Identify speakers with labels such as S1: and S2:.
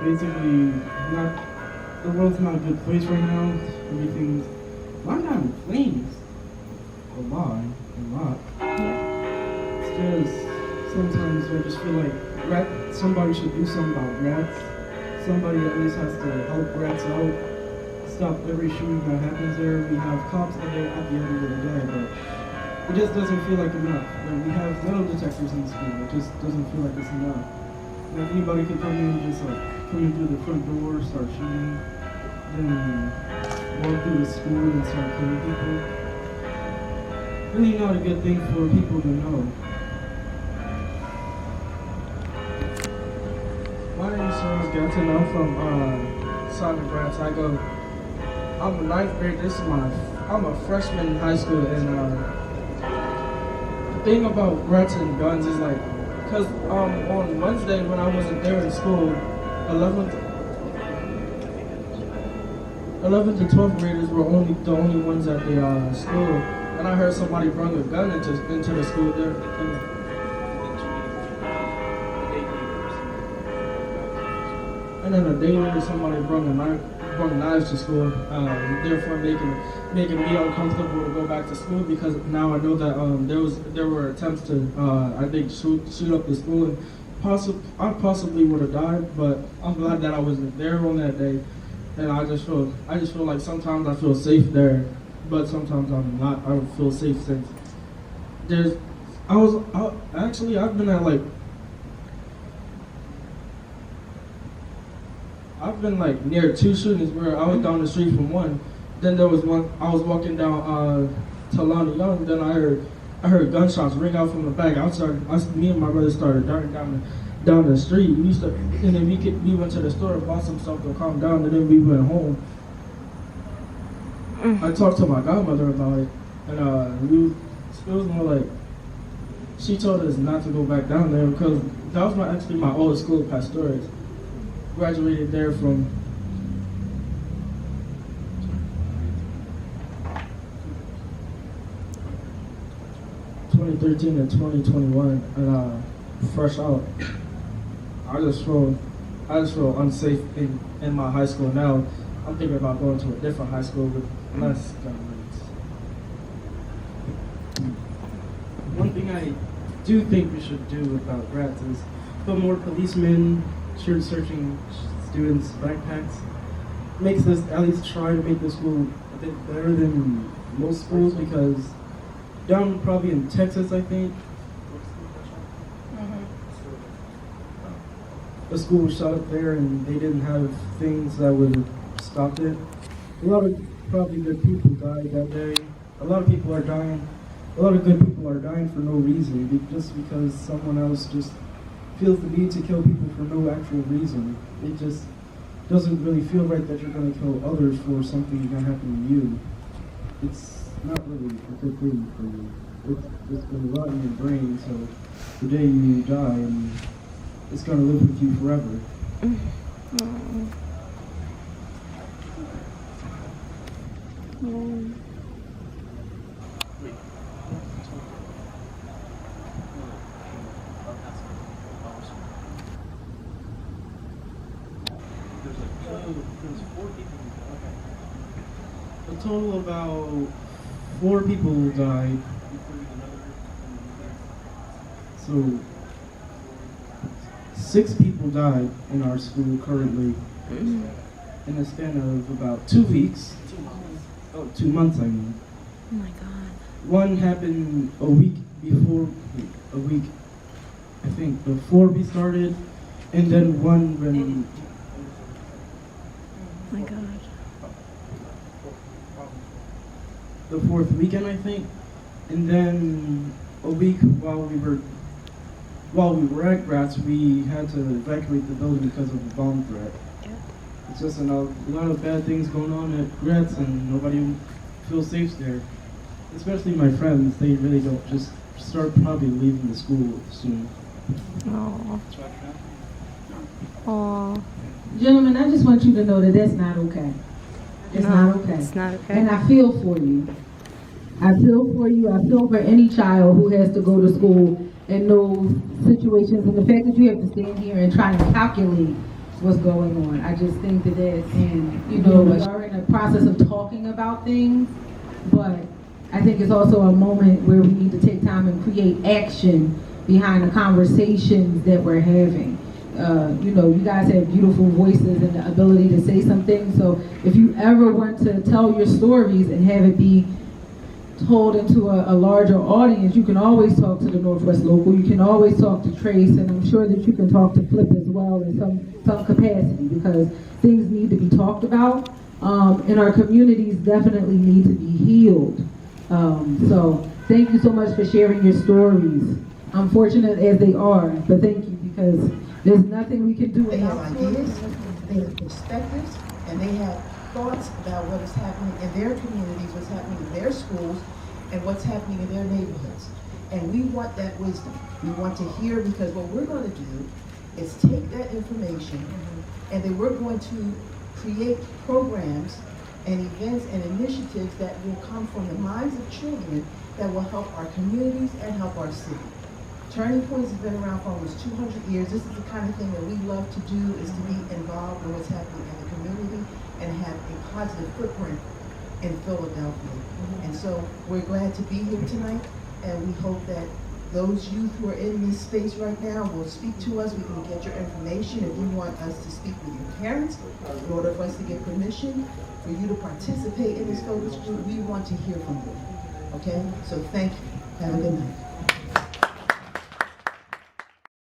S1: basically not, the world's not a good place right now. Everything's not in flames. A lot. It's just, sometimes I just feel like somebody should do something about rats. Somebody at least has to help rats out. Stop every shooting that happens there. We have cops there at the end of the day, but it just doesn't feel like enough. Like, we have metal detectors in the school. It just doesn't feel like it's enough. Like, anybody can come in and just like come in through the front door, start shooting, then walk through the school and start killing people. Really not a good thing for people to know.
S2: My name is Simon Gratz. I'm from Simon Gratz High School. I'm a ninth grade. I'm a freshman in high school, and the thing about rats and guns is like, because on Wednesday when I wasn't there in school, 11th to 12th graders were the only ones at the school, and I heard somebody bring a gun into the school there. And then a day later, somebody brought knives to school, therefore making me uncomfortable to go back to school, because now I know that there were attempts to I think shoot up the school, and I possibly would have died, but I'm glad that I wasn't there on that day, and I just feel like sometimes I feel safe there, but sometimes I'm not. I don't feel safe since I've been like near two shootings where I was down the street from one. Then there was one, I was walking down Talana Young, then I heard gunshots ring out from the back. Me and my brother started darting down the street. And then we went to the store and bought some stuff to calm down, and then we went home. I talked to my godmother about it, and it was more like, she told us not to go back down there, because that was actually my old school, Pastores. Graduated there from 2013 and 2021, and fresh out. I just feel unsafe in my high school now. I'm thinking about going to a different high school with less gun rates.
S1: One thing I do think we should do about rats is put more policemen searching students' backpacks. Makes us at least try to make the school a bit better than most schools, because down probably in Texas, I think, a school was shot up there and they didn't have things that would stop it. A lot of probably good people died that day. A lot of people are dying. A lot of good people are dying for no reason, just because someone else just feels the need to kill people for no actual reason. It just doesn't really feel right that you're going to kill others for something going to happen to you. It's not really a good thing for you. It's going to rot in your brain, so the day you die, and it's going to live with you forever. There's 4 people who died. A total of about 4 people who died. So 6 people died in our school currently in a span of about 2 weeks. 2 months, I mean.
S3: Oh my God.
S1: One happened a week, I think, before we started, and then one when.
S3: Oh my God.
S1: The 4th weekend, I think, and then a week while we were at Gratz, we had to evacuate the building because of a bomb threat.
S3: Yeah.
S1: It's just a lot of bad things going on at Gratz, and nobody feels safe there. Especially my friends, they really don't. Just start probably leaving the school soon.
S3: Oh. Oh.
S4: Gentlemen, I just want you to know that that's not okay. It's not okay.
S3: It's not okay.
S4: And I feel for you. I feel for you. I feel for any child who has to go to school in those situations. And the fact that you have to stand here and try to calculate what's going on. I just think that and you know, we are in a process of talking about things, but I think it's also a moment where we need to take time and create action behind the conversations that we're having. You know, you guys have beautiful voices and the ability to say something, so if you ever want to tell your stories and have it be told into a larger audience, you can always talk to the Northwest Local, you can always talk to Trace, and I'm sure that you can talk to Flip as well in some capacity, because things need to be talked about, and our communities definitely need to be healed. So thank you so much for sharing your stories, unfortunate as they are, but thank you, because there's nothing we can do
S5: They have
S4: without
S5: ideas,
S4: stories.
S5: they have perspectives, and they have thoughts about what is happening in their communities, what's happening in their schools, and what's happening in their neighborhoods. And we want that wisdom. We want to hear, because what we're going to do is take that information and then we're going to create programs and events and initiatives that will come from the minds of children that will help our communities and help our city. Turning Points has been around for almost 200 years. This is the kind of thing that we love to do, is to be involved in what's happening in the community and have a positive footprint in Philadelphia. And so we're glad to be here tonight, and we hope that those youth who are in this space right now will speak to us. We can get your information. If you want us to speak with your parents, in order for us to get permission for you to participate in this focus group, we want to hear from you. Okay? So thank you. Have a good night.